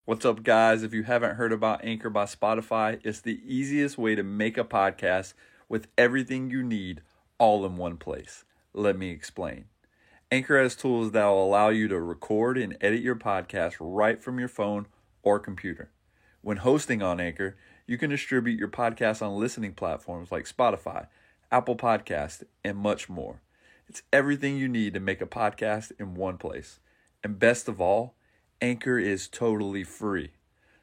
What's up, guys? If you haven't heard about Anchor by Spotify, it's the easiest way to make a podcast with everything you need all in one place. Let me explain. Anchor has tools that will allow you to record and edit your podcast right from your phone or computer. When hosting on Anchor, you can distribute your podcast on listening platforms like Spotify, Apple Podcasts, and much more. It's everything you need to make a podcast in one place. And best of all, Anchor is totally free.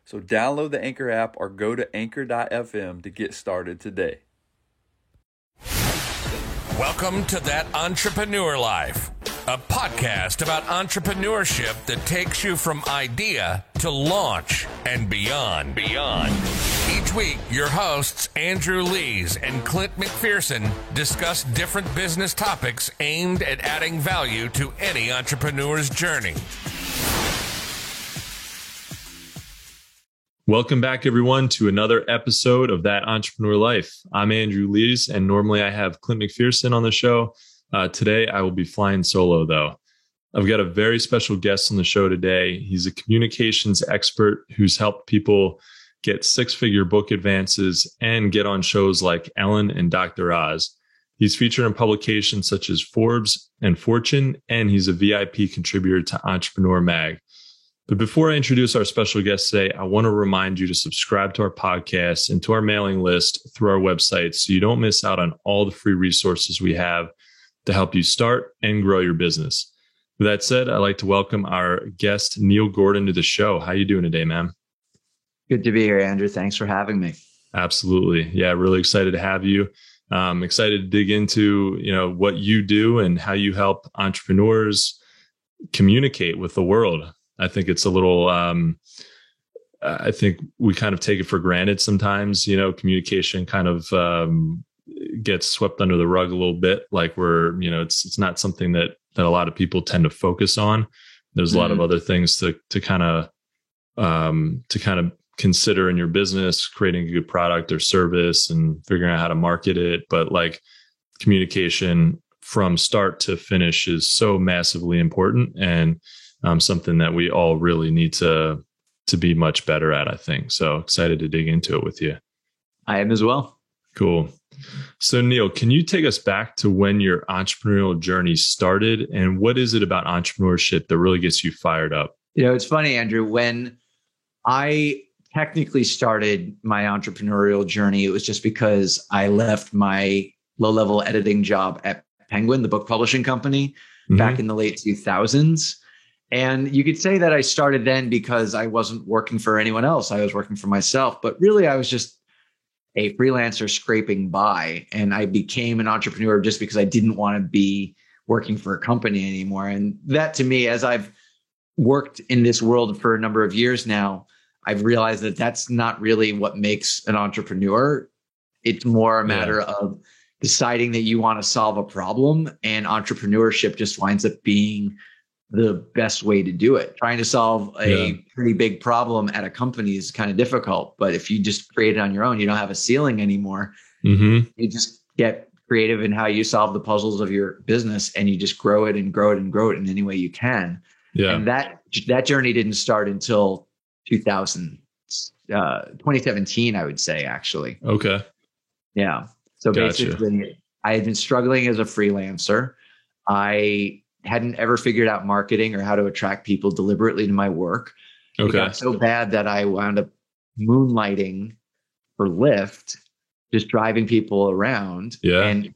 So download the Anchor app or go to anchor.fm to get started today. Welcome to That Entrepreneur Life, a podcast about entrepreneurship that takes you from idea to launch and beyond. Each week, your hosts, Andrew Lees and Clint McPherson, discuss different business topics aimed at adding value to any entrepreneur's journey. Welcome back, everyone, to another episode of That Entrepreneur Life. I'm Andrew Lees, and normally I have Clint McPherson on the show. Today, I will be flying solo, though. I've got a very special guest on the show today. He's a communications expert who's helped people get six-figure book advances and get on shows like Ellen and Dr. Oz. He's featured in publications such as Forbes and Fortune, and he's a VIP contributor to Entrepreneur Mag. But before I introduce our special guest today, I want to remind you to subscribe to our podcast and to our mailing list through our website so you don't miss out on all the free resources we have to help you start and grow your business. With that said, I'd like to welcome our guest, Neil Gordon, to the show. How you doing today, man? Good to be here, Andrew. Thanks for having me. Absolutely. Yeah, really excited to have you. Excited to dig into, what you do and how you help entrepreneurs communicate with the world. I think it's a little, I think we kind of take it for granted sometimes, communication kind of gets swept under the rug a little bit. Like it's not something that a lot of people tend to focus on. There's a lot of other things to kind of consider in your business, creating a good product or service and figuring out how to market it. But like communication from start to finish is so massively important and something that we all really need to be much better at, I think. So excited to dig into it with you. I am as well. Cool. So Neil, can you take us back to when your entrepreneurial journey started and what is it about entrepreneurship that really gets you fired up? It's funny, Andrew, when I technically started my entrepreneurial journey, it was just because I left my low-level editing job at Penguin, the book publishing company, back in the late 2000s. And you could say that I started then because I wasn't working for anyone else. I was working for myself, but really I was just a freelancer scraping by. And I became an entrepreneur just because I didn't want to be working for a company anymore. And that to me, as I've worked in this world for a number of years now, I've realized that that's not really what makes an entrepreneur. It's more a matter of deciding that you want to solve a problem, and entrepreneurship just winds up being the best way to do it. Trying to solve a pretty big problem at a company is kind of difficult, but if you just create it on your own, you don't have a ceiling anymore. You just get creative in how you solve the puzzles of your business, and you just grow it and grow it and grow it in any way you can. And that journey didn't start until 2017, I would say, actually. Okay. Yeah. So basically, I had been struggling as a freelancer. I hadn't ever figured out marketing or how to attract people deliberately to my work. It got so bad that I wound up moonlighting for Lyft, just driving people around and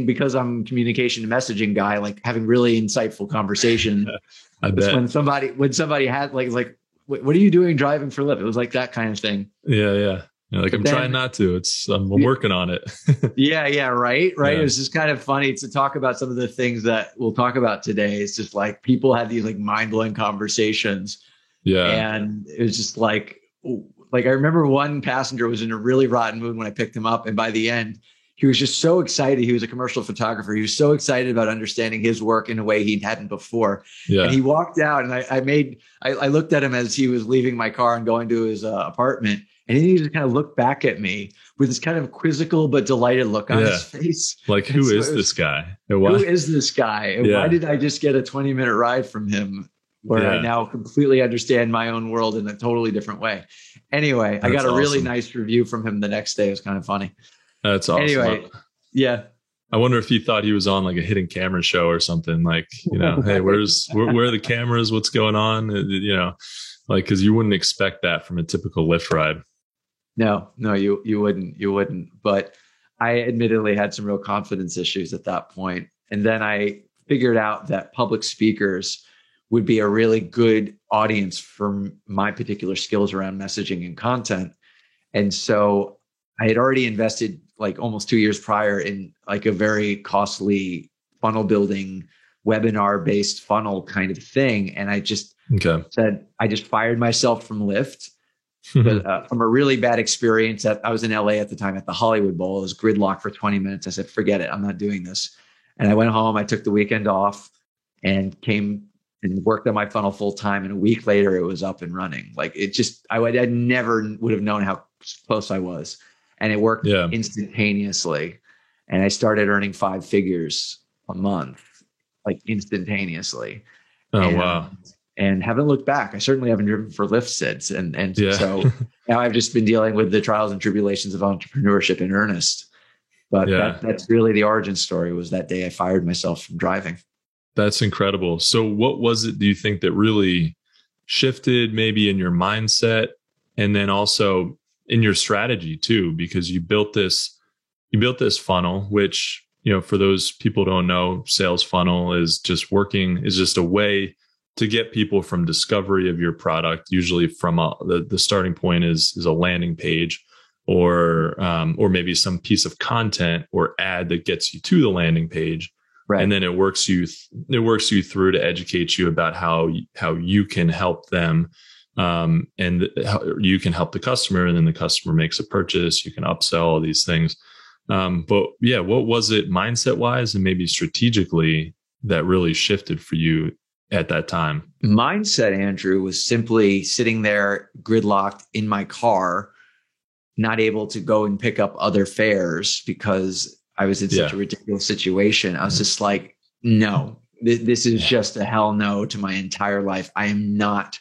because I'm a communication and messaging guy, like having really insightful conversation. I bet. When somebody had like, what are you doing driving for Lyft? It was like that kind of thing. Yeah. I'm trying not to. I'm working on it. Right. Yeah. It was just kind of funny to talk about some of the things that we'll talk about today. It's just like people had these like mind-blowing conversations. Yeah. And it was just like I remember one passenger was in a really rotten mood when I picked him up. And by the end, he was just so excited. He was a commercial photographer. He was so excited about understanding his work in a way he hadn't before. Yeah. And he walked out, and I looked at him as he was leaving my car and going to his apartment. And he just kind of looked back at me with this kind of quizzical but delighted look on his face. Like, who is this guy? Who is this guy? And why did I just get a 20-minute ride from him where I now completely understand my own world in a totally different way. Anyway, I got a really nice review from him the next day. It was kind of funny. That's awesome. Anyway, yeah. I wonder if he thought he was on like a hidden camera show or something, like, you know, hey, where are the cameras? What's going on? You know, like, because you wouldn't expect that from a typical Lyft ride. No, you wouldn't. But I admittedly had some real confidence issues at that point. And then I figured out that public speakers would be a really good audience for my particular skills around messaging and content. And so I had already invested like almost 2 years prior in like a very costly funnel building webinar based funnel kind of thing. And I just said, I just fired myself from Lyft from a really bad experience. I was in LA at the time at the Hollywood Bowl. It was gridlocked for 20 minutes. I said, forget it. I'm not doing this. And I went home. I took the weekend off and came and worked on my funnel full time. And a week later, it was up and running. Like it just, I never would have known how close I was. And it worked instantaneously. And I started earning 5 figures a month, like instantaneously. Oh, wow. And haven't looked back. I certainly haven't driven for Lyft since. And so now I've just been dealing with the trials and tribulations of entrepreneurship in earnest. But that's really the origin story, was that day I fired myself from driving. That's incredible. So what was it, do you think, that really shifted maybe in your mindset and then also in your strategy too? Because you built this funnel, which, you know, for those people who don't know, sales funnel is just a way to get people from discovery of your product. Usually from the starting point is a landing page or maybe some piece of content or ad that gets you to the landing page. Right. And then it works you through to educate you about how you can help them, and how you can help the customer, and then the customer makes a purchase. You can upsell all these things. But yeah, what was it mindset wise and maybe strategically that really shifted for you at that time? Mindset, Andrew, was simply sitting there gridlocked in my car, not able to go and pick up other fares because I was in such a ridiculous situation. I was just like, no, this is just a hell no to my entire life. I am not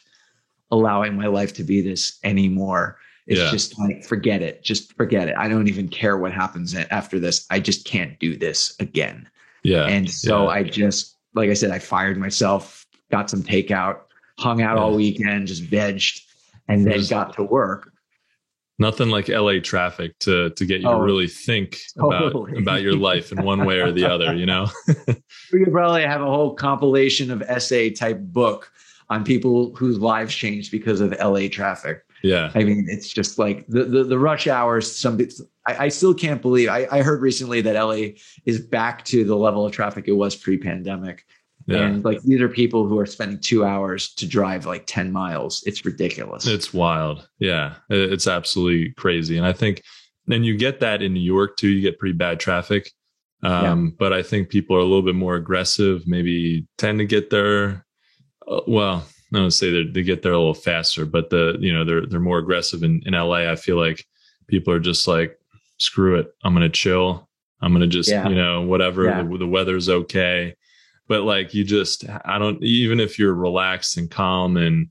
allowing my life to be this anymore. It's just like, forget it. Just forget it. I don't even care what happens after this. I just can't do this again. Yeah. And so I just, like I said, I fired myself, got some takeout, hung out all weekend, just vegged, and then got to work. Nothing like LA traffic to get you to really think about your life in one way or the other, you know? We could probably have a whole compilation of essay type book on people whose lives changed because of LA traffic. Yeah. I mean, it's just like the rush hours. I still can't believe. I heard recently that LA is back to the level of traffic it was pre-pandemic. Yeah. And like, these are people who are spending 2 hours to drive like 10 miles. It's ridiculous. It's wild. Yeah. It's absolutely crazy. And I think then you get that in New York too. You get pretty bad traffic. But I think people are a little bit more aggressive, maybe tend to get there. Well, I don't say they get there a little faster, but they're more aggressive in LA. I feel like people are just like, screw it. I'm going to chill. I'm going to just, whatever, the weather's okay. But like, even if you're relaxed and calm and,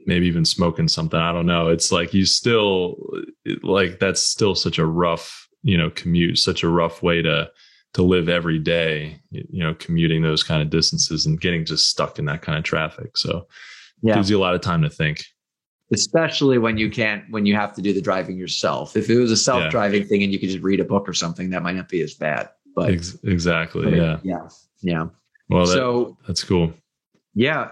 maybe even smoking something, I don't know. It's like, that's still such a rough, commute, such a rough way to live every day, commuting those kind of distances and getting just stuck in that kind of traffic. So it gives you a lot of time to think. Especially when you have to do the driving yourself. If it was a self-driving thing and you could just read a book or something, that might not be as bad. But exactly. Yeah. Well, that's cool. Yeah.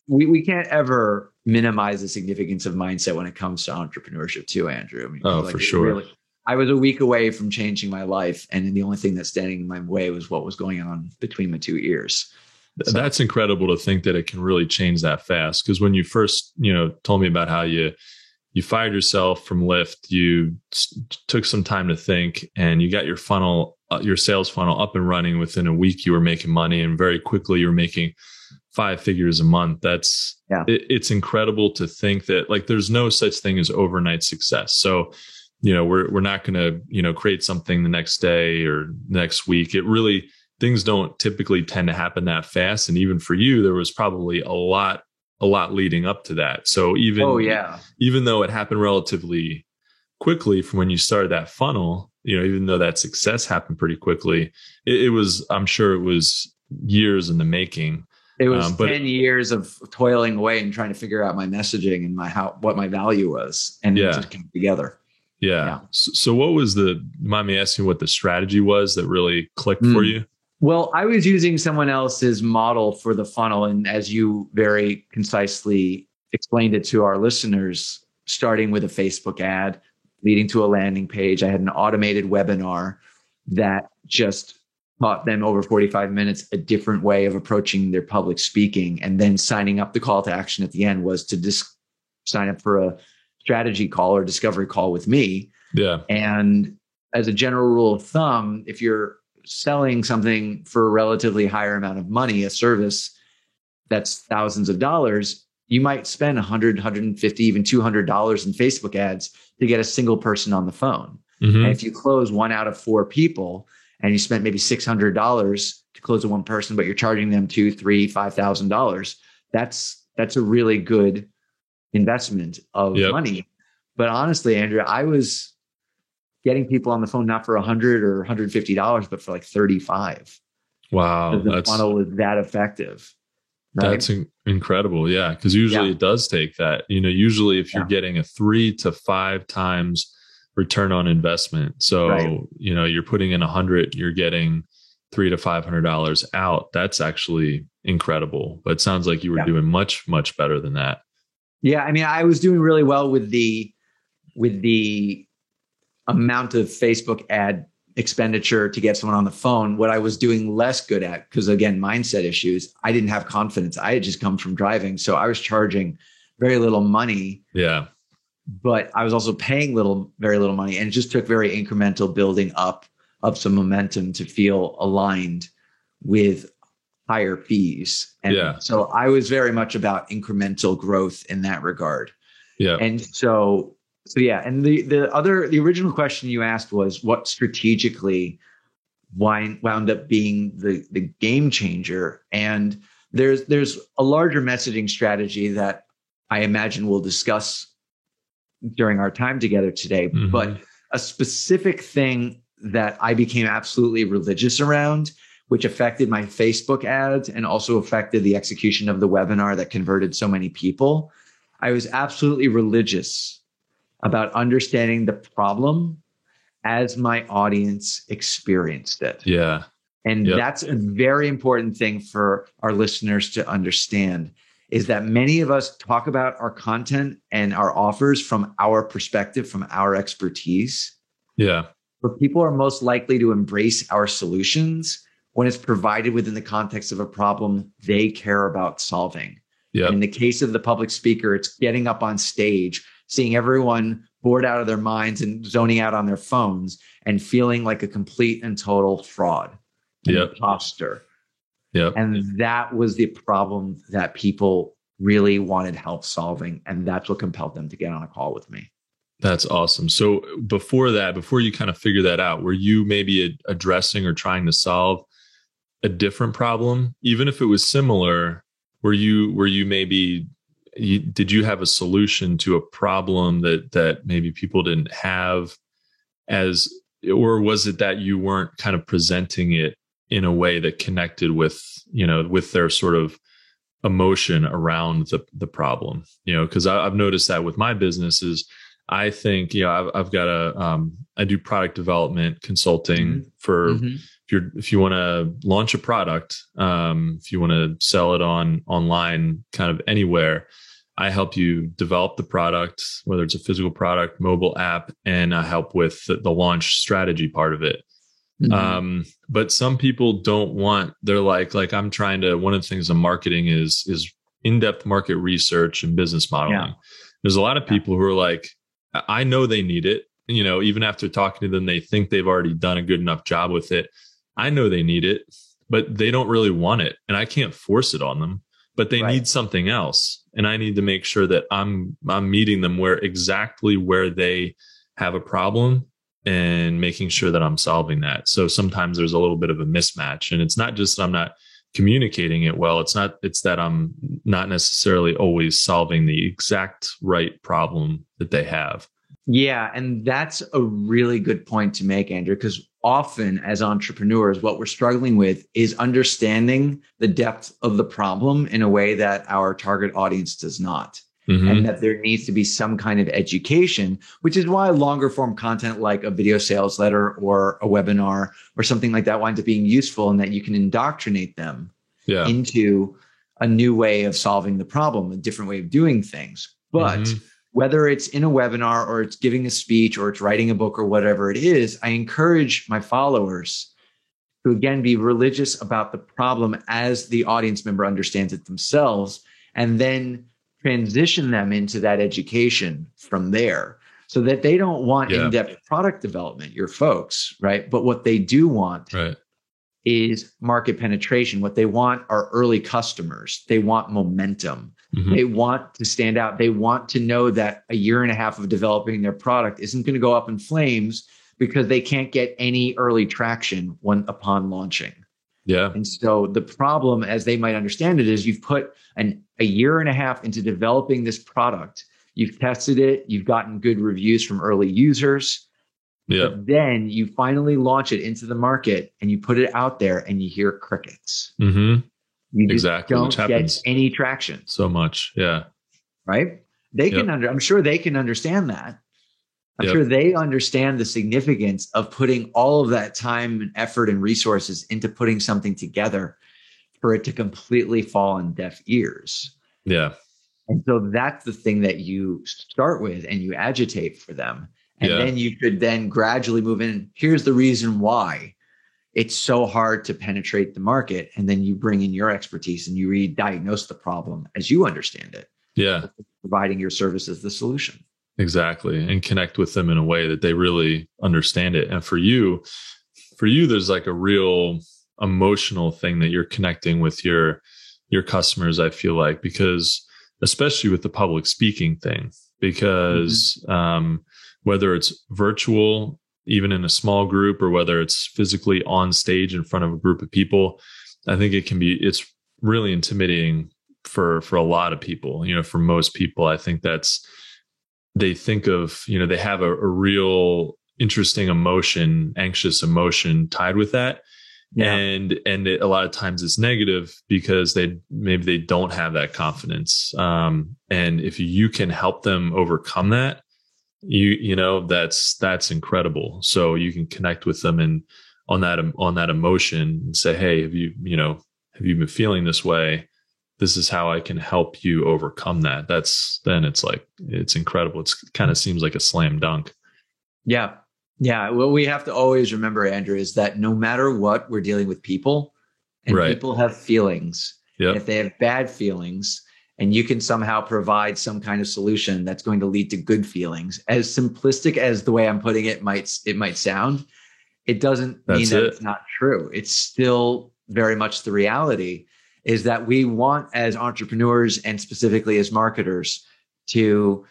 We can't ever minimize the significance of mindset when it comes to entrepreneurship too, Andrew. I mean, for sure. I was a week away from changing my life, and the only thing that's standing in my way was what was going on between my 2 ears. So that's incredible to think that it can really change that fast. Because when you first, told me about how you fired yourself from Lyft, you took some time to think, and you got your funnel, your sales funnel up and running. Within a week, you were making money, and very quickly you were making 5 figures a month. It's incredible to think that, like, there's no such thing as overnight success. So, we're not going to, create something the next day or next week. It really, things don't typically tend to happen that fast. And even for you, there was probably a lot leading up to that. So even though it happened relatively quickly from when you started that funnel, even though that success happened pretty quickly, it was, I'm sure it was years in the making. It was 10 years of toiling away and trying to figure out my messaging and what my value was. And it just came together. Yeah. So what was mind me asking what the strategy was that really clicked for you? Well, I was using someone else's model for the funnel. And as you very concisely explained it to our listeners, starting with a Facebook ad, leading to a landing page, I had an automated webinar that just taught them over 45 minutes a different way of approaching their public speaking. And then signing up, the call to action at the end was to sign up for a strategy call or discovery call with me. Yeah. And as a general rule of thumb, if you're selling something for a relatively higher amount of money, a service that's thousands of dollars, you might spend $100, $150, even $200 in Facebook ads to get a single person on the phone. Mm-hmm. And if you close 1 out of 4 people and you spent maybe $600 to close a one person, but you're charging them $2,000, $3,000, $5,000, that's a really good investment of money. But honestly, Andrew, I was getting people on the phone not for $100 or $150, but for like $35. Wow. The funnel was that effective. Right? That's incredible. Yeah. Because usually it does take that. Usually if you're getting a 3 to 5 times return on investment. So, you're putting in 100, you're getting $300 to $500 out. That's actually incredible. But it sounds like you were doing much, much better than that. Yeah. I mean, I was doing really well with the amount of Facebook ad expenditure to get someone on the phone. What I was doing less good at, because again, mindset issues, I didn't have confidence. I had just come from driving. So I was charging very little money. Yeah. But I was also paying very little money. And it just took very incremental building up of some momentum to feel aligned with higher fees. And so I was very much about incremental growth in that regard. Yeah. And so yeah. And the original question you asked was what strategically wound up being the game changer. And there's a larger messaging strategy that I imagine we'll discuss during our time together today. Mm-hmm. But a specific thing that I became absolutely religious around, which affected my Facebook ads and also affected the execution of the webinar that converted so many people. I was absolutely religious about understanding the problem as my audience experienced it. Yeah. And that's a very important thing for our listeners to understand, is that many of us talk about our content and our offers from our perspective, from our expertise. Yeah. But people are most likely to embrace our solutions when it's provided within the context of a problem they care about solving. Yep. In the case of the public speaker, it's getting up on stage, seeing everyone bored out of their minds and zoning out on their phones and feeling like a complete and total fraud, an imposter. Yep. And that was the problem that people really wanted help solving. And that's what compelled them to get on a call with me. That's awesome. So before you kind of figure that out, were you maybe addressing or trying to solve a different problem? Even if it was similar, were you maybe... did you have a solution to a problem that maybe people didn't have, or was it that you weren't kind of presenting it in a way that connected with their sort of emotion around the problem? Because I've noticed that with my businesses, I think, I've got I do product development consulting for, if you want to launch a product, if you want to sell it online, kind of anywhere, I help you develop the product, whether it's a physical product, mobile app, and I help with the launch strategy part of it. Mm-hmm. But some people don't want, they're like I'm trying to, one of the things in marketing is in-depth market research and business modeling. Yeah. There's a lot of people who are like, I know they need it. Even after talking to them, they think they've already done a good enough job with it. I know they need it, but they don't really want it. And I can't force it on them, but they need something else. And I need to make sure that I'm meeting them exactly where they have a problem and making sure that I'm solving that. So sometimes there's a little bit of a mismatch, and it's not just that I'm not communicating it well. It's that I'm not necessarily always solving the exact right problem that they have. Yeah. And that's a really good point to make, Andrew, because often as entrepreneurs, what we're struggling with is understanding the depth of the problem in a way that our target audience does not. Mm-hmm. And that there needs to be some kind of education, which is why longer form content like a video sales letter or a webinar or something like that winds up being useful, and that you can indoctrinate them into a new way of solving the problem, a different way of doing things. But whether it's in a webinar or it's giving a speech or it's writing a book or whatever it is, I encourage my followers to, again, be religious about the problem as the audience member understands it themselves, and then transition them into that education from there, so that they don't want in-depth product development, your folks, right? But what they do want is market penetration. What they want are early customers. They want momentum. They want to stand out. They want to know that a year and a half of developing their product isn't going to go up in flames because they can't get any early traction upon launching. Yeah. And so the problem, as they might understand it, is you've put a year and a half into developing this product. You've tested it. You've gotten good reviews from early users. Yeah. But then you finally launch it into the market and you put it out there and you hear crickets. You just don't get any traction. So much. Yeah. Right. They can I'm sure they can understand that. I'm sure they understand the significance of putting all of that time and effort and resources into putting something together for it to completely fall on deaf ears. Yeah. And so that's the thing that you start with and you agitate for them. And then you could then gradually move in. Here's the reason why it's so hard to penetrate the market. And then you bring in your expertise and you re-diagnose the problem as you understand it. Yeah. Providing your service as the solution. Exactly. And connect with them in a way that they really understand it. And for you, there's like a real emotional thing that you're connecting with your customers, I feel like, because especially with the public speaking thing, because whether it's virtual, even in a small group, or whether it's physically on stage in front of a group of people, I think it's really intimidating for a lot of people. For most people, I think they think of, they have a real interesting emotion, anxious emotion tied with that. Yeah. And a lot of times it's negative because maybe they don't have that confidence. And if you can help them overcome that, that's incredible. So you can connect with them and on that emotion and say, hey, have you been feeling this way? This is how I can help you overcome that. It's incredible. It's kind of seems like a slam dunk. Yeah. Yeah. What we have to always remember, Andrew, is that no matter what, we're dealing with people, and people have feelings. Yep. If they have bad feelings and you can somehow provide some kind of solution that's going to lead to good feelings, as simplistic as the way I'm putting it might sound, it doesn't mean that it's not true. It's still very much the reality. Is that we want, as entrepreneurs and specifically as marketers, to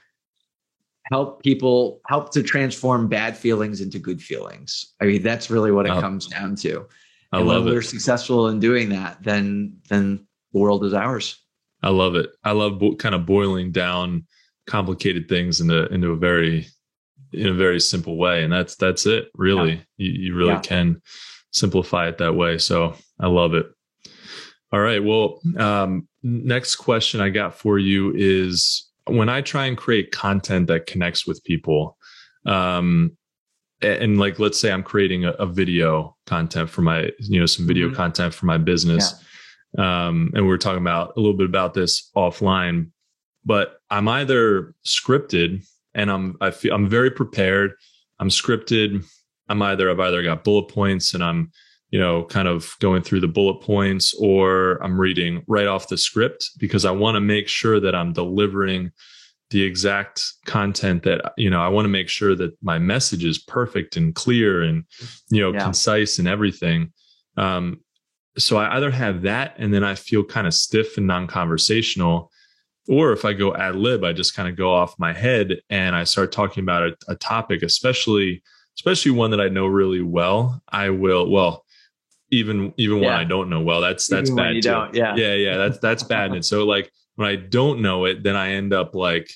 help to transform bad feelings into good feelings. I mean, that's really what it comes down to. And when we're successful in doing that, then the world is ours. I love it. I love kind of boiling down complicated things in a very simple way. And that's it, really. Yeah. You really can simplify it that way. So I love it. All right. Well, next question I got for you is, when I try and create content that connects with people, and like, let's say I'm creating a video content for my, some video content for my business. Yeah. And we were talking about a little bit about this offline, but I'm either scripted and I'm very prepared. I'm scripted. I've either got bullet points and I'm, kind of going through the bullet points, or I'm reading right off the script because I want to make sure that I'm delivering the exact content that, I want to make sure that my message is perfect and clear and, concise and everything. So I either have that and then I feel kind of stiff and non-conversational, or if I go ad lib, I just kind of go off my head and I start talking about a topic, especially especially one that I know really well, I will, well, even when I don't know well, that's Even when bad you too. don't, yeah. That's bad. And so like when I don't know it, then I end up like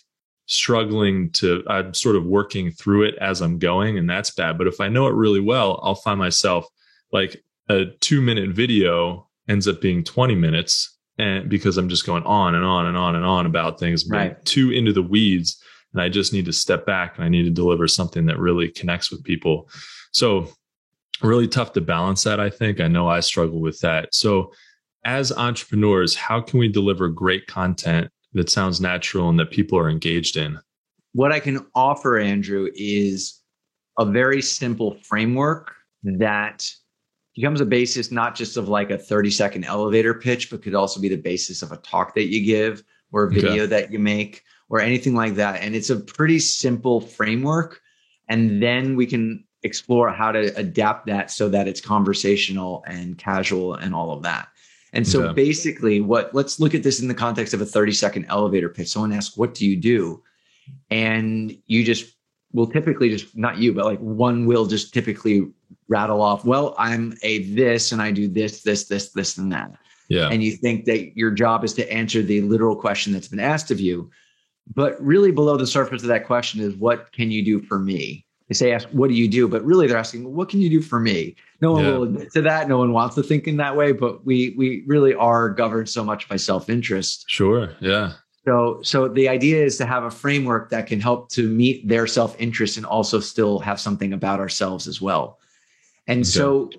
I'm sort of working through it as I'm going, and that's bad. But if I know it really well, I'll find myself like a 2-minute video ends up being 20 minutes, and because I'm just going on and on and on and on about things, Right. too into the weeds, and I just need to step back and I need to deliver something that really connects with people. So really tough to balance that, I think. I know I struggle with that. So as entrepreneurs, how can we deliver great content that sounds natural and that people are engaged in? What I can offer, Andrew, is a very simple framework that becomes a basis not just of like a 30-second elevator pitch, but could also be the basis of a talk that you give or a video that you make or anything like that. And it's a pretty simple framework. And then we can explore how to adapt that so that it's conversational and casual and all of that. And so basically let's look at this in the context of a 30-second elevator pitch. Someone asks, what do you do? And you just will typically just, not you, but like one will just typically rattle off, well, I'm a this and I do this, and that. Yeah. And you think that your job is to answer the literal question that's been asked of you. But really below the surface of that question is, what can you do for me? They ask, what do you do? But really they're asking, what can you do for me? No one will admit to that. No one wants to think in that way, but we really are governed so much by self-interest. Sure. Yeah. So the idea is to have a framework that can help to meet their self-interest and also still have something about ourselves as well. And so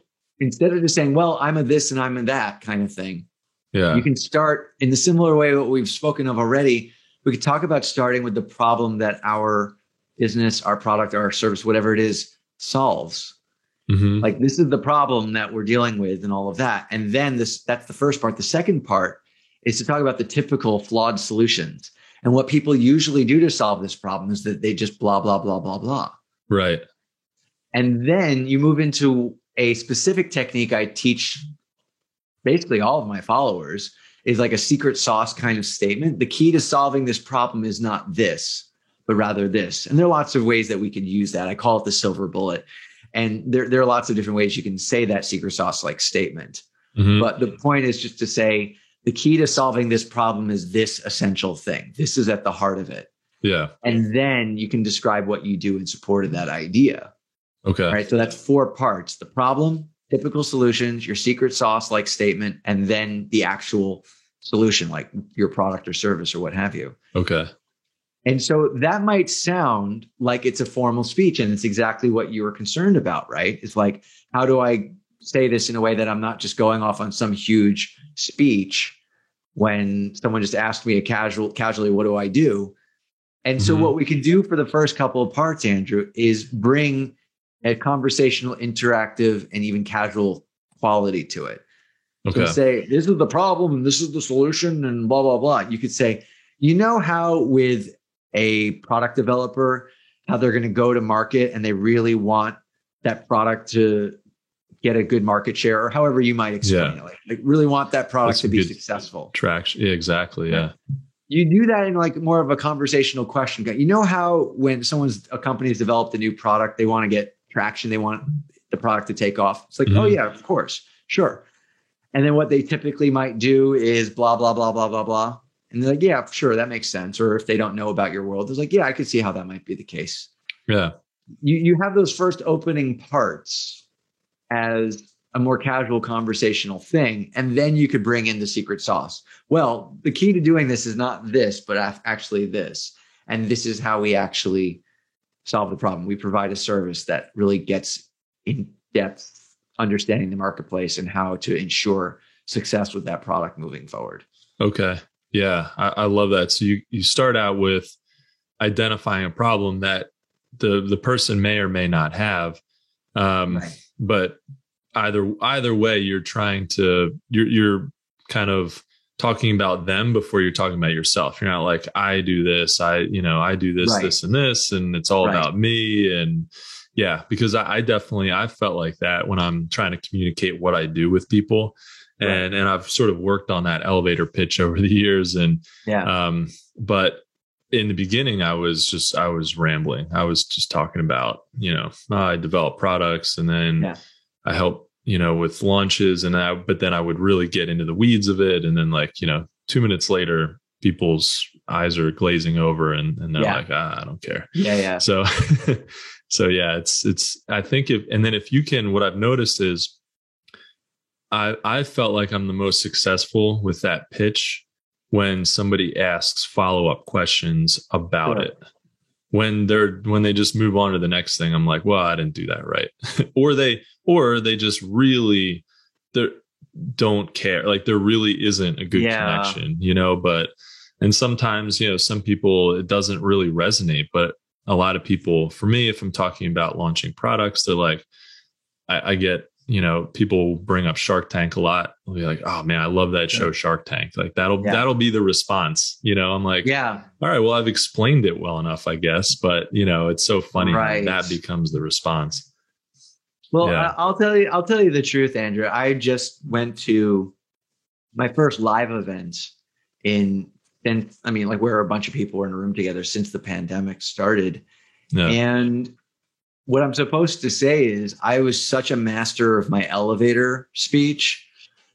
instead of just saying, well, I'm a this and I'm a that kind of thing, you can start in the similar way what we've spoken of already. We could talk about starting with the problem that our business, our product, our service, whatever it is, solves. Mm-hmm. Like, this is the problem that we're dealing with and all of that. And then that's the first part. The second part is to talk about the typical flawed solutions. And what people usually do to solve this problem is that they just blah, blah, blah, blah, blah. Right. And then you move into a specific technique I teach basically all of my followers, is like a secret sauce kind of statement. The key to solving this problem is not this, but rather this. And there are lots of ways that we could use that. I call it the silver bullet. And there are lots of different ways you can say that secret sauce like statement. Mm-hmm. But the point is just to say, the key to solving this problem is this essential thing. This is at the heart of it. Yeah. And then you can describe what you do in support of that idea. Okay. Right. So that's 4 parts: the problem, typical solutions, your secret sauce like statement, and then the actual solution, like your product or service or what have you. Okay. And so that might sound like it's a formal speech, and it's exactly what you were concerned about, right? It's like, how do I say this in a way that I'm not just going off on some huge speech when someone just asked me casually, what do I do? And so what we can do for the first couple of parts, Andrew, is bring a conversational, interactive, and even casual quality to it. Okay. So say, this is the problem and this is the solution and blah, blah, blah. You could say, you know how with a product developer, how they're going to go to market and they really want that product to get a good market share, or however you might explain it. Like, they really want that product to be successful. Traction. Yeah, exactly. Yeah. You do that in like more of a conversational question. You know how when a company's developed a new product, they want to get traction. They want the product to take off. It's like, oh yeah, of course. Sure. And then what they typically might do is blah, blah, blah, blah, blah, blah. And they're like, yeah, sure, that makes sense. Or if they don't know about your world, it's like, yeah, I could see how that might be the case. Yeah. You have those first opening parts as a more casual conversational thing. And then you could bring in the secret sauce. Well, the key to doing this is not this, but actually this. And this is how we actually solve the problem. We provide a service that really gets in depth understanding the marketplace and how to ensure success with that product moving forward. Okay. Yeah. I love that. So you start out with identifying a problem that the person may or may not have. Right. But either way, you're kind of talking about them before you're talking about yourself. You're not like, I do this, I do this, Right. this and this, and it's all Right. about me. And yeah, because I felt like that when I'm trying to communicate what I do with people. And I've sort of worked on that elevator pitch over the years. And, Yeah. but in the beginning, I was rambling. I was just talking about, I develop products, and then I help, with launches, but then I would really get into the weeds of it. And then 2 minutes later, people's eyes are glazing over and they're like, I don't care. Yeah. So, so yeah, I think if you can, what I've noticed is I felt like I'm the most successful with that pitch when somebody asks follow-up questions about it. When they just move on to the next thing, I'm like, well, I didn't do that right. or they just really don't care. Like there really isn't a good connection, and sometimes, some people, it doesn't really resonate, but a lot of people, for me, if I'm talking about launching products, they're like, I get, people bring up Shark Tank a lot. They'll be like, oh man, I love that show, Shark Tank. Like that'll be the response. I'm like, all right, well, I've explained it well enough, I guess. But it's so funny how that becomes the response. Well, I'll tell you the truth, Andrew. I just went to my first live event where a bunch of people were in a room together since the pandemic started. Yeah. And what I'm supposed to say is I was such a master of my elevator speech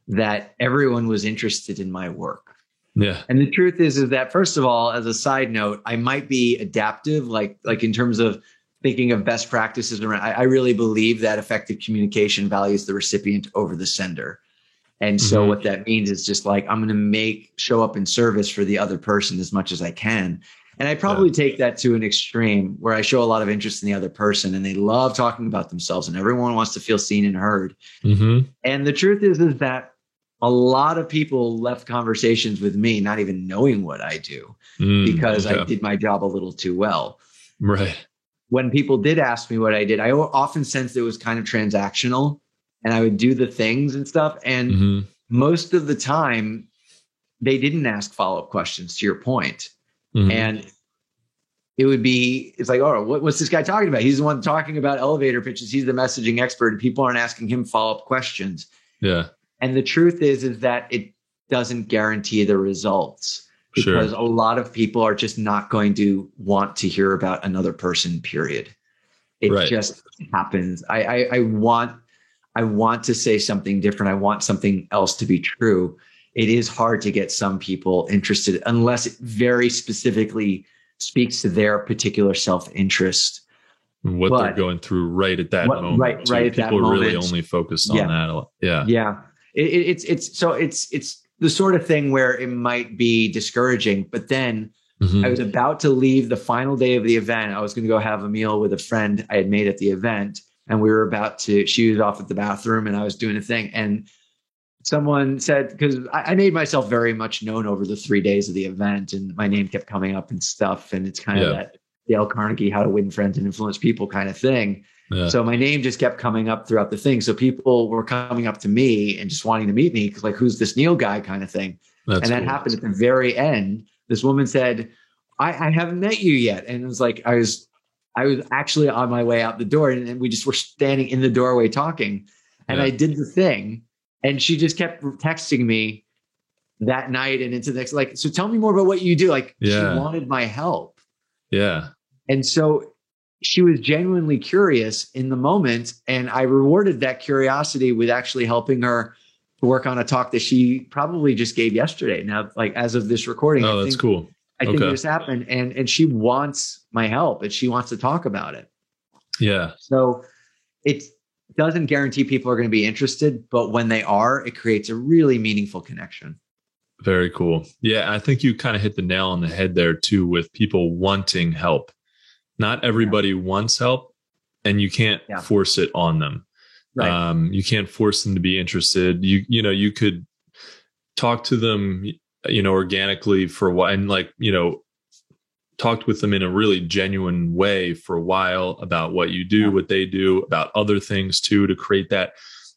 that everyone was interested in my work. Yeah. And the truth is that, first of all, as a side note, I might be adaptive, like in terms of thinking of best practices. I really believe that effective communication values the recipient over the sender. And so what that means is just like, I'm going to show up in service for the other person as much as I can. And I probably take that to an extreme where I show a lot of interest in the other person and they love talking about themselves and everyone wants to feel seen and heard. Mm-hmm. And the truth is that a lot of people left conversations with me not even knowing what I do because I did my job a little too well. Right. When people did ask me what I did, I often sensed it was kind of transactional and I would do the things and stuff. And most of the time they didn't ask follow-up questions, to your point. Mm-hmm. And it's like, oh, what's this guy talking about? He's the one talking about elevator pitches. He's the messaging expert. People aren't asking him follow-up questions. Yeah. And the truth is that it doesn't guarantee the results because a lot of people are just not going to want to hear about another person, period. It just happens. I want to say something different. I want something else to be true. It is hard to get some people interested unless it very specifically speaks to their particular self-interest. What they're going through right at that moment. Right at that moment. People really only focused on that. Yeah. Yeah. It's the sort of thing where it might be discouraging, but then I was about to leave the final day of the event. I was going to go have a meal with a friend I had made at the event. And we were she was off at the bathroom and I was doing a thing. And someone said, because I made myself very much known over the 3 days of the event and my name kept coming up and stuff. And it's kind of that Dale Carnegie, how to win friends and influence people kind of thing. Yeah. So my name just kept coming up throughout the thing. So people were coming up to me and just wanting to meet me because like, who's this Neil guy kind of thing. That happened at the very end. This woman said, I haven't met you yet. And it was like, I was actually on my way out the door and we just were standing in the doorway talking and I did the thing. And she just kept texting me that night and into the next, like, so tell me more about what you do. Like she wanted my help. Yeah. And so she was genuinely curious in the moment. And I rewarded that curiosity with actually helping her to work on a talk that she probably just gave yesterday. Now, like as of this recording, that's cool. I think this happened and she wants my help and she wants to talk about it. Yeah. So it doesn't guarantee people are going to be interested, but when they are, it creates a really meaningful connection. Very cool. Yeah. I think you kind of hit the nail on the head there too, with people wanting help. Not everybody wants help and you can't force it on them. Right. You can't force them to be interested. You could talk to them, organically for a while and talked with them in a really genuine way for a while about what you do, what they do, about other things too, to create that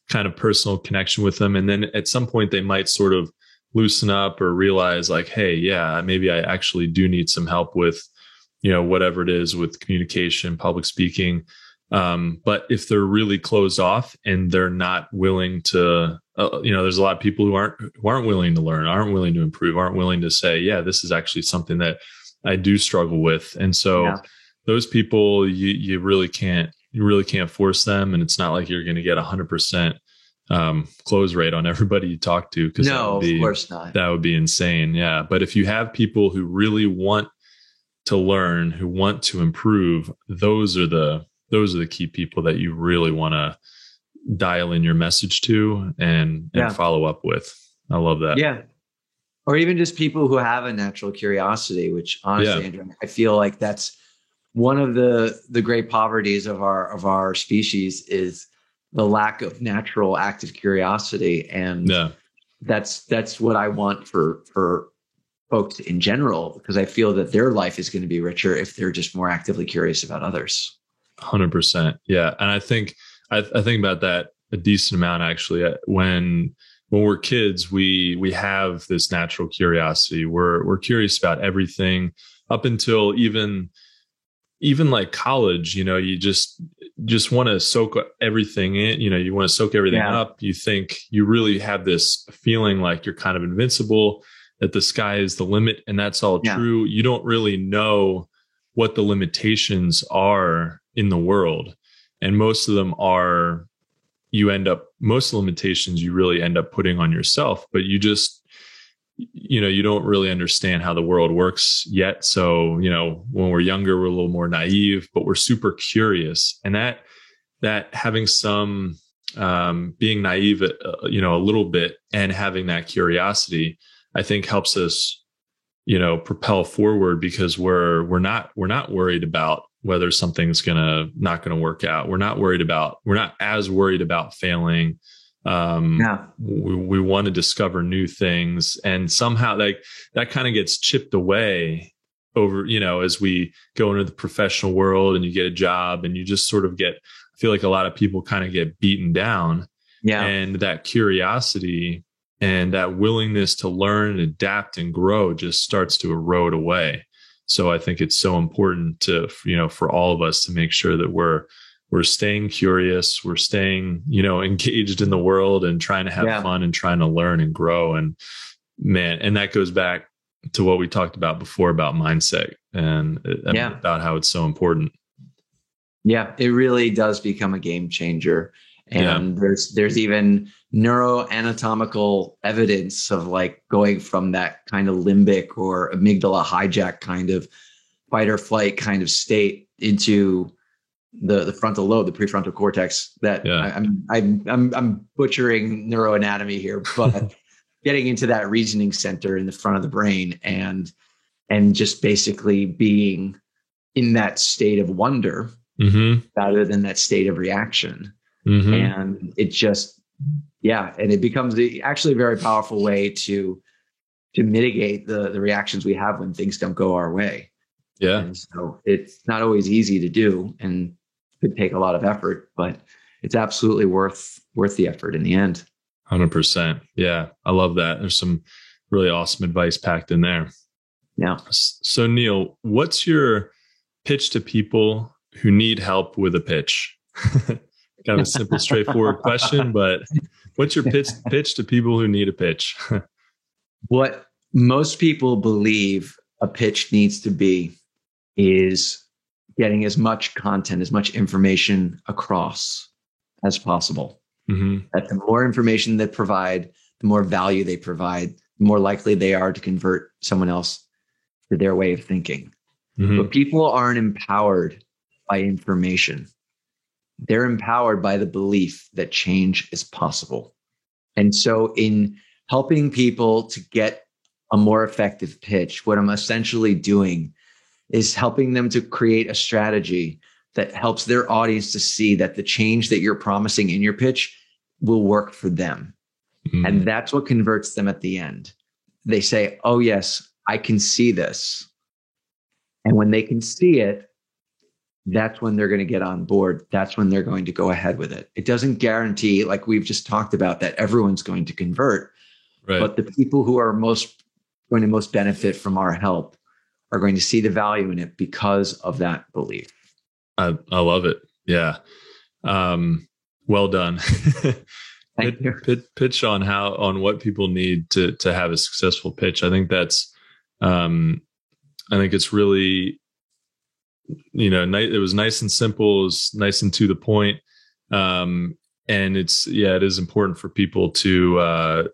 kind of personal connection with them. And then at some point they might sort of loosen up or realize like, hey, maybe I actually do need some help with, whatever it is with communication, public speaking. But if they're really closed off and they're not willing to, there's a lot of people who aren't willing to learn, aren't willing to improve, aren't willing to say, this is actually something that I do struggle with. And so those people, you really can't force them. And it's not like you're going to get 100% close rate on everybody you talk to. No, of course not. That would be insane. Yeah. But if you have people who really want to learn, who want to improve, those are the key people that you really want to dial in your message to and follow up with. I love that. Yeah. Or even just people who have a natural curiosity, which honestly, Andrew, I feel like that's one of the great poverties of our species is the lack of natural active curiosity. And that's what I want for folks in general, because I feel that their life is going to be richer if they're just more actively curious about others. 100%. Yeah. And I think about that a decent amount, actually. When we're kids, we have this natural curiosity. We're curious about everything up until even like college. You just want to soak everything in. You want to soak everything up. You think you really have this feeling like you're kind of invincible, that the sky is the limit, and that's all true. You don't really know what the limitations are in the world, and most of them are. Most limitations you really end up putting on yourself, but you just, you don't really understand how the world works yet. So, when we're younger, we're a little more naive, but we're super curious. And that having some, being naive, a little bit, and having that curiosity, I think helps us, propel forward, because we're not worried about whether something's not gonna work out. We're not as worried about failing. We want to discover new things, and somehow that kind of gets chipped away over, as we go into the professional world and you get a job and you just sort of I feel like a lot of people kind of get beaten down. Yeah. And that curiosity and that willingness to learn and adapt and grow just starts to erode away. So I think it's so important for all of us to make sure that we're staying curious, we're staying, engaged in the world and trying to have fun and trying to learn and grow. And and that goes back to what we talked about before about mindset and about how it's so important. Yeah, it really does become a game changer. And there's even neuroanatomical evidence of like going from that kind of limbic or amygdala hijack kind of fight or flight kind of state into the frontal lobe, the prefrontal cortex. That I'm butchering neuroanatomy here, but getting into that reasoning center in the front of the brain and just basically being in that state of wonder rather than that state of reaction. And it just, and it becomes actually a very powerful way to mitigate the reactions we have when things don't go our way. Yeah. And so it's not always easy to do and could take a lot of effort, but it's absolutely worth the effort in the end. 100%. Yeah. I love that. There's some really awesome advice packed in there. Yeah. So Neil, what's your pitch to people who need help with a pitch? Kind of a simple, straightforward question, but what's your pitch to people who need a pitch? What most people believe a pitch needs to be is getting as much content, as much information across as possible. That the more information they provide, the more value they provide, the more likely they are to convert someone else to their way of thinking. But people aren't empowered by information. They're empowered by the belief that change is possible. And so in helping people to get a more effective pitch, what I'm essentially doing is helping them to create a strategy that helps their audience to see that the change that you're promising in your pitch will work for them. And that's what converts them at the end. They say, oh, yes, I can see this. And when they can see it, that's when they're going to get on board. That's when they're going to go ahead with it. It doesn't guarantee, like we've just talked about, that everyone's going to convert. Right. But the people who are going to most benefit from our help are going to see the value in it because of that belief. I love it. Yeah. Well done. Pitch on what people need to have a successful pitch. I think that's I think it's really, it was nice and simple, it was nice and to the point. And it is important for people to,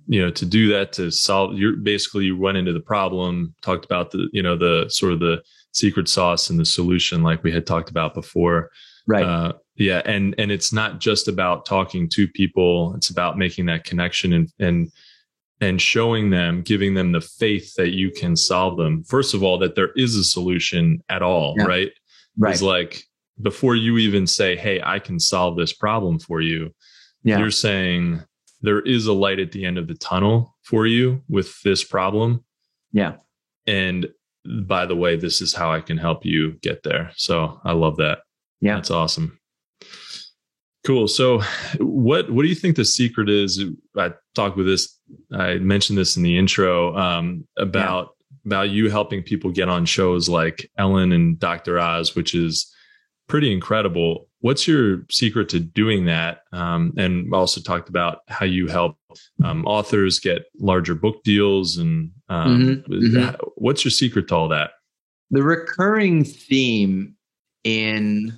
to do that, to solve you went into the problem, talked about the sort of the secret sauce and the solution, like we had talked about before. Right. And it's not just about talking to people. It's about making that connection and showing them, giving them the faith that you can solve them. First of all, that there is a solution at all, right? Right. It's like, before you even say, hey, I can solve this problem for you, you're saying there is a light at the end of the tunnel for you with this problem. Yeah. And by the way, this is how I can help you get there. So I love that. Yeah. That's awesome. Cool. So what do you think the secret is? I mentioned this in the intro, about you helping people get on shows like Ellen and Dr. Oz, which is pretty incredible. What's your secret to doing that? And also talked about how you help authors get larger book deals. And what's your secret to all that? The recurring theme in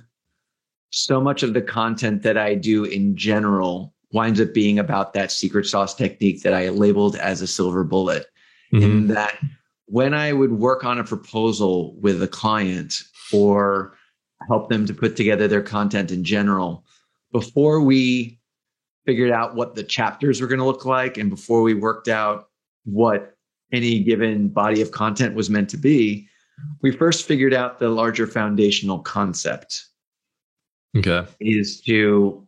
so much of the content that I do in general winds up being about that secret sauce technique that I labeled as a silver bullet. In that when I would work on a proposal with a client or help them to put together their content in general, before we figured out what the chapters were going to look like, and before we worked out what any given body of content was meant to be, we first figured out the larger foundational concept. Okay.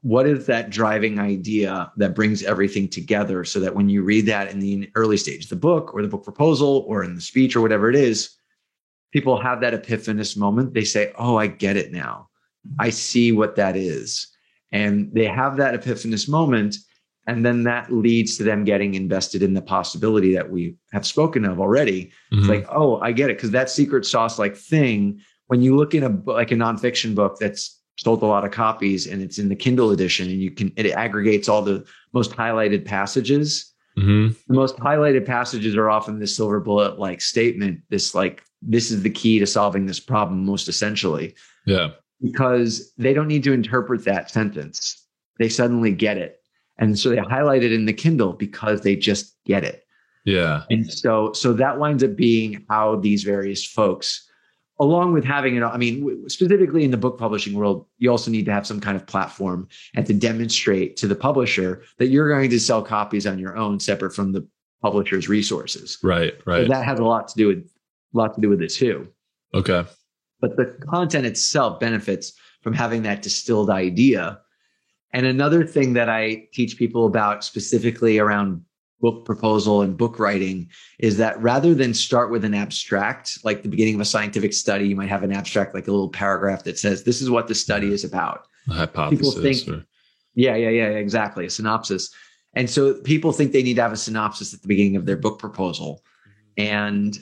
What is that driving idea that brings everything together, so that when you read that in the early stage of the book or the book proposal or in the speech or whatever it is, people have that epiphanous moment. They say, oh, I get it now. I see what that is. And they have that epiphanous moment. And then that leads to them getting invested in the possibility that we have spoken of already. It's like, oh, I get it. Because that secret sauce like thing, when you look in a nonfiction book that's sold a lot of copies and it's in the Kindle edition, and it aggregates all the most highlighted passages. The most highlighted passages are often this silver bullet like statement, this is the key to solving this problem most essentially. Yeah. Because they don't need to interpret that sentence. They suddenly get it. And so they highlight it in the Kindle because they just get it. Yeah. And so that winds up being how these various folks, along with having it, I mean, specifically in the book publishing world, you also need to have some kind of platform and to demonstrate to the publisher that you're going to sell copies on your own, separate from the publisher's resources. Right. So that has a lot to do with it too. Okay. But the content itself benefits from having that distilled idea. And another thing that I teach people about specifically around book proposal and book writing is that rather than start with an abstract, like the beginning of a scientific study, you might have an abstract, like a little paragraph that says, this is what the study is about. A hypothesis. People think, yeah, exactly. A synopsis. And so people think they need to have a synopsis at the beginning of their book proposal. And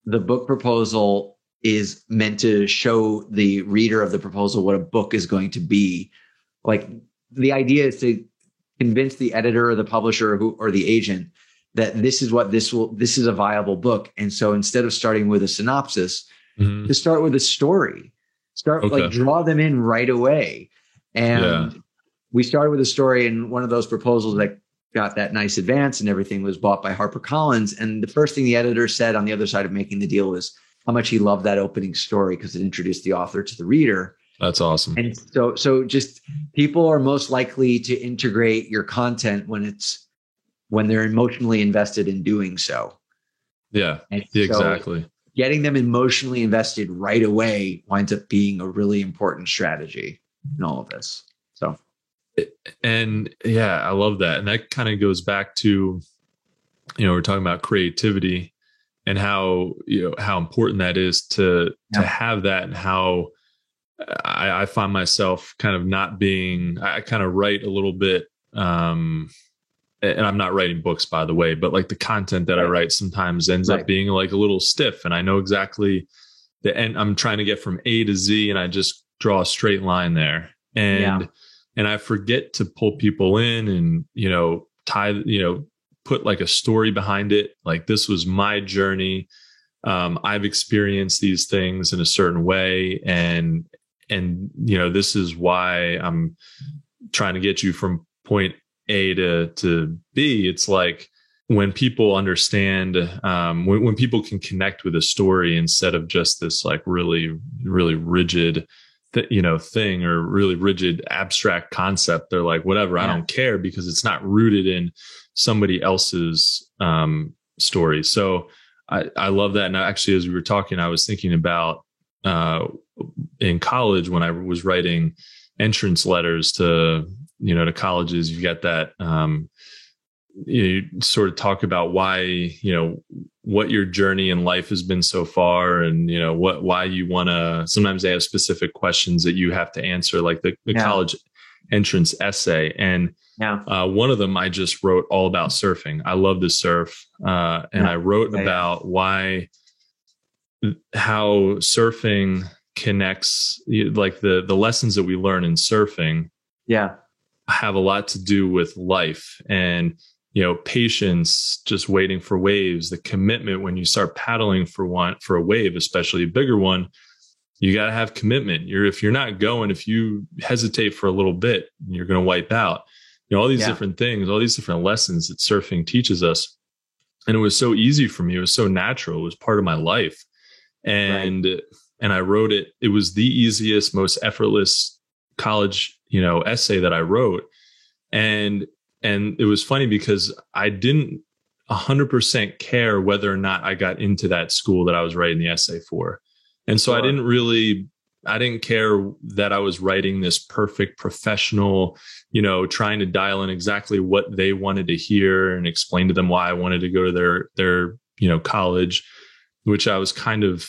the book proposal is meant to show the reader of the proposal what a book is going to be. Like, the idea is to convince the editor or the publisher or the agent that this is a viable book. And so instead of starting with a synopsis, to start with a story, draw them in right away. And we started with a story, and one of those proposals that got that nice advance and everything was bought by HarperCollins. And the first thing the editor said on the other side of making the deal was how much he loved that opening story because it introduced the author to the reader. That's awesome. And so just people are most likely to integrate your content when they're emotionally invested in doing so. Yeah, exactly. Getting them emotionally invested right away winds up being a really important strategy in all of this. So, and yeah, I love that. And that kind of goes back to, we're talking about creativity and how important that is to have that, and how I find myself kind of not being, I kind of write a little bit, and I'm not writing books, by the way, but like the content that I write sometimes ends up being like a little stiff, and I know exactly the end. I'm trying to get from A to Z, and I just draw a straight line there. And I forget to pull people in and, put like a story behind it. Like, this was my journey. I've experienced these things in a certain way, and this is why I'm trying to get you from point A to B. It's like when people understand, when people can connect with a story instead of just this like really, really rigid, thing or really rigid abstract concept, they're like, whatever, I don't care, because it's not rooted in somebody else's story. So I love that. And actually, as we were talking, I was thinking about in college when I was writing entrance letters to colleges. You got that you sort of talk about why, what your journey in life has been so far, and why you want to. Sometimes they have specific questions that you have to answer, like the college entrance essay. And one of them I just wrote all about surfing. I love to surf, and I wrote about how surfing connects, like the lessons that we learn in surfing have a lot to do with life, and patience, just waiting for waves, the commitment when you start paddling for a wave, especially a bigger one. You got to have commitment. If you're not going, if you hesitate for a little bit, you're going to wipe out. All these different things, all these different lessons that surfing teaches us. And it was so easy for me. It was so natural. It was part of my life. And I wrote it. It was the easiest, most effortless college, essay that I wrote. And it was funny because I didn't 100% care whether or not I got into that school that I was writing the essay for. And so I didn't care that I was writing this perfect professional, trying to dial in exactly what they wanted to hear and explain to them why I wanted to go to their college, which I was kind of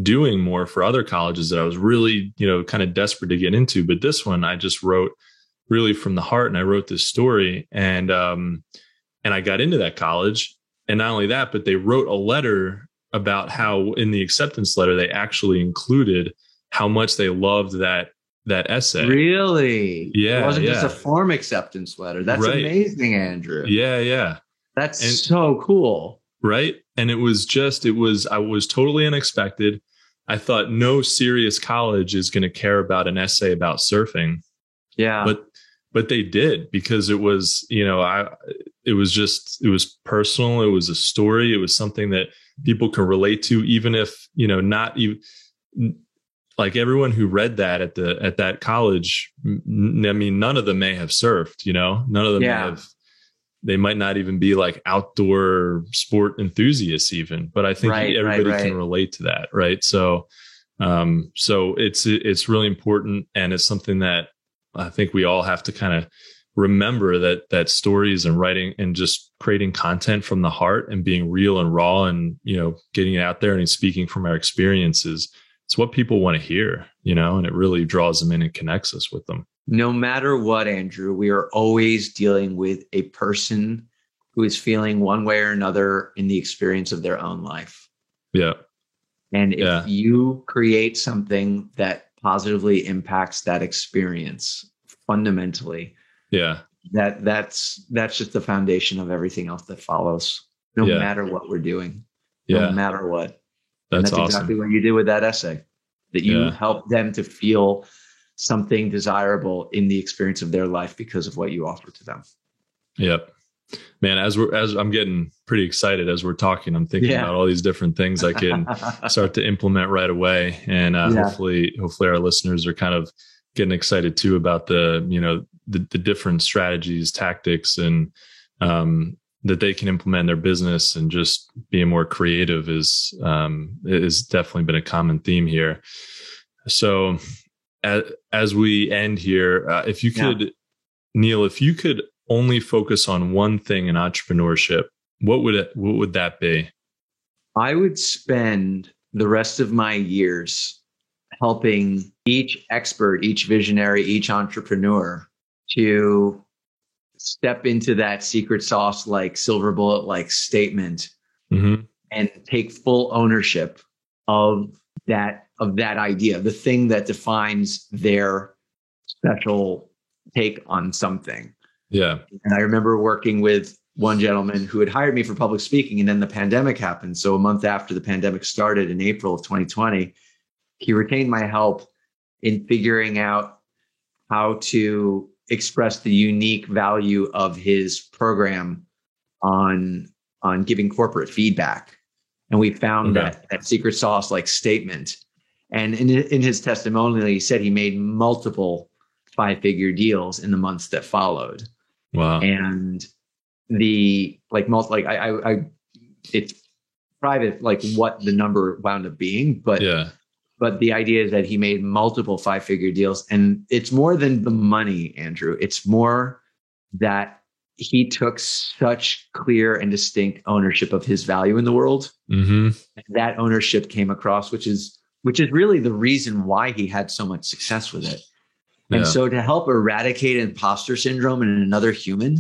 doing more for other colleges that I was really, kind of desperate to get into. But this one, I just wrote really from the heart, and I wrote this story, and I got into that college. And not only that, but they wrote a letter about how in the acceptance letter, they actually included how much they loved that essay. Really? Yeah. It wasn't just a form acceptance letter. That's amazing, Andrew. Yeah. That's so cool. Right. And I was totally unexpected. I thought no serious college is going to care about an essay about surfing. Yeah. But they did, because it was, it was personal. It was a story. It was something that people can relate to, even if, not even like everyone who read that at that college. I mean, none of them may have surfed, none of them they might not even be like outdoor sport enthusiasts even, but I think everybody can relate to that. Right. So it's really important. And it's something that I think we all have to kind of remember, that stories and writing and just creating content from the heart and being real and raw and, getting it out there and speaking from our experiences. It's what people want to hear, and it really draws them in and connects us with them. No matter what, Andrew, we are always dealing with a person who is feeling one way or another in the experience of their own life. Yeah. And if you create something that positively impacts that experience fundamentally, that's just the foundation of everything else that follows, no matter what we're doing, no matter what. That's awesome. Exactly what you did with that essay, that you helped them to feel something desirable in the experience of their life because of what you offer to them. Yep. Man, as I'm getting pretty excited as we're talking, I'm thinking about all these different things I can start to implement right away. And hopefully our listeners are kind of getting excited too about the different strategies, tactics, and that they can implement in their business, and just being more creative is definitely been a common theme here. So as we end here, if you could, Neil, if you could only focus on one thing in entrepreneurship, what would that be? I would spend the rest of my years helping each expert, each visionary, each entrepreneur to step into that secret sauce, like silver bullet, like statement, and take full ownership of that idea, the thing that defines their special take on something. Yeah. And I remember working with one gentleman who had hired me for public speaking, and then the pandemic happened. So a month after the pandemic started in April of 2020, he retained my help in figuring out how to express the unique value of his program on giving corporate feedback. And we found that secret sauce like statement. And in his testimonial, he said he made multiple 5-figure deals in the months that followed. Wow. And it's private, like what the number wound up being, but the idea is that he made multiple 5-figure deals. And it's more than the money, Andrew. It's more that he took such clear and distinct ownership of his value in the world. Mm-hmm. And that ownership came across, which is really the reason why he had so much success with it. And so to help eradicate imposter syndrome in another human,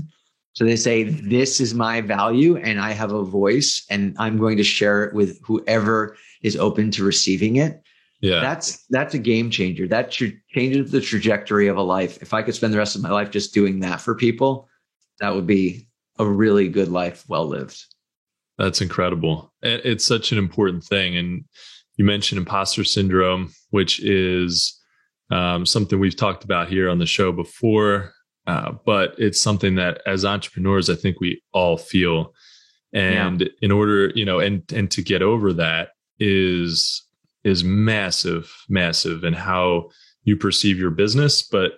so they say, this is my value and I have a voice and I'm going to share it with whoever is open to receiving it. Yeah. That's a game changer. That changes the trajectory of a life. If I could spend the rest of my life just doing that for people, that would be a really good life well lived. That's incredible. It's such an important thing. And you mentioned imposter syndrome, which is something we've talked about here on the show before. But it's something that as entrepreneurs, I think we all feel. And in order, and to get over that is massive, and how you perceive your business, but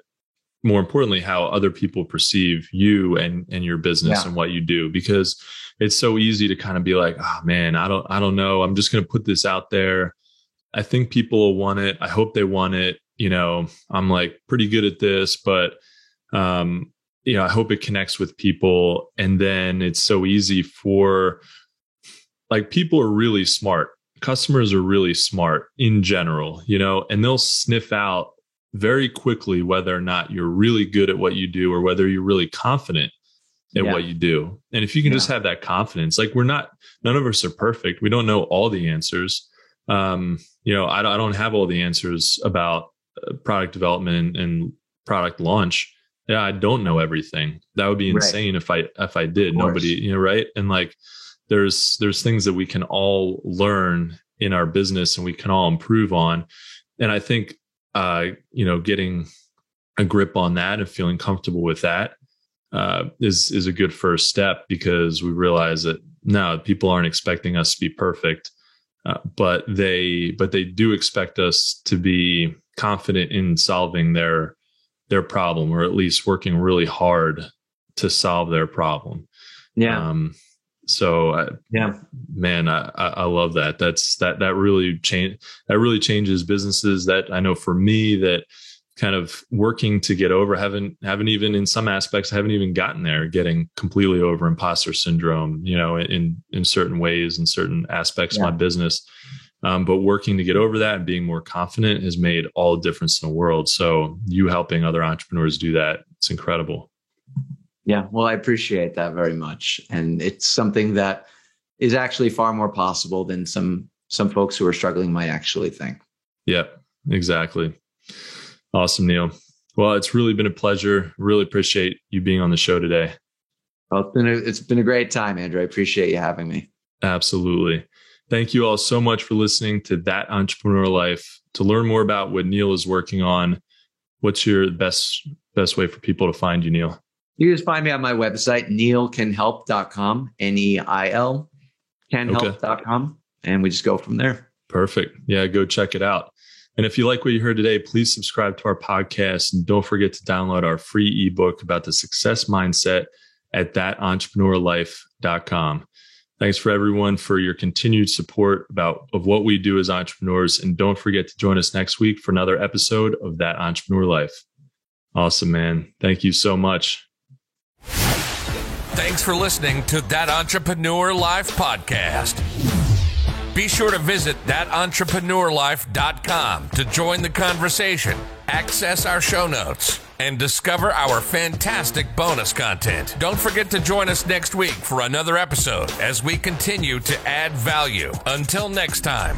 more importantly, how other people perceive you and your business and what you do, because it's so easy to kind of be like, oh man, I don't know. I'm just going to put this out there. I think people will want it. I hope they want it. I'm like pretty good at this, but I hope it connects with people. And then it's so easy for people are really smart. Customers are really smart in general, and they'll sniff out very quickly whether or not you're really good at what you do or whether you're really confident at what you do. And if you can just have that confidence, none of us are perfect. We don't know all the answers. I don't have all the answers about product development and product launch. Yeah, I don't know everything. That would be insane if I did. Nobody, right? And there's things that we can all learn in our business and we can all improve on. And I think getting a grip on that and feeling comfortable with that is a good first step, because we realize that no, people aren't expecting us to be perfect, but they do expect us to be confident in solving their problem, or at least working really hard to solve their problem. Yeah. Man, I love that. That really changes businesses. That I know for me, that kind of working to get over, haven't even in some aspects, I haven't even gotten there, getting completely over imposter syndrome, in certain ways, in certain aspects of my business. But working to get over that and being more confident has made all the difference in the world. So you helping other entrepreneurs do that, it's incredible. Yeah. Well, I appreciate that very much. And it's something that is actually far more possible than some folks who are struggling might actually think. Yep, exactly. Awesome, Neil. Well, it's really been a pleasure. Really appreciate you being on the show today. Well, it's been a great time, Andrew. I appreciate you having me. Absolutely. Thank you all so much for listening to That Entrepreneur Life. To learn more about what Neil is working on, what's your best way for people to find you, Neil? You can just find me on my website, neilcanhelp.com, NEIL, canhelp.com, and we just go from there. Perfect. Yeah, go check it out. And if you like what you heard today, please subscribe to our podcast, and don't forget to download our free ebook about the success mindset at thatentrepreneurlife.com. Thanks for everyone for your continued support of what we do as entrepreneurs. And don't forget to join us next week for another episode of That Entrepreneur Life. Awesome, man. Thank you so much. Thanks for listening to That Entrepreneur Life podcast. Be sure to visit thatentrepreneurlife.com to join the conversation, access our show notes, and discover our fantastic bonus content. Don't forget to join us next week for another episode as we continue to add value. Until next time.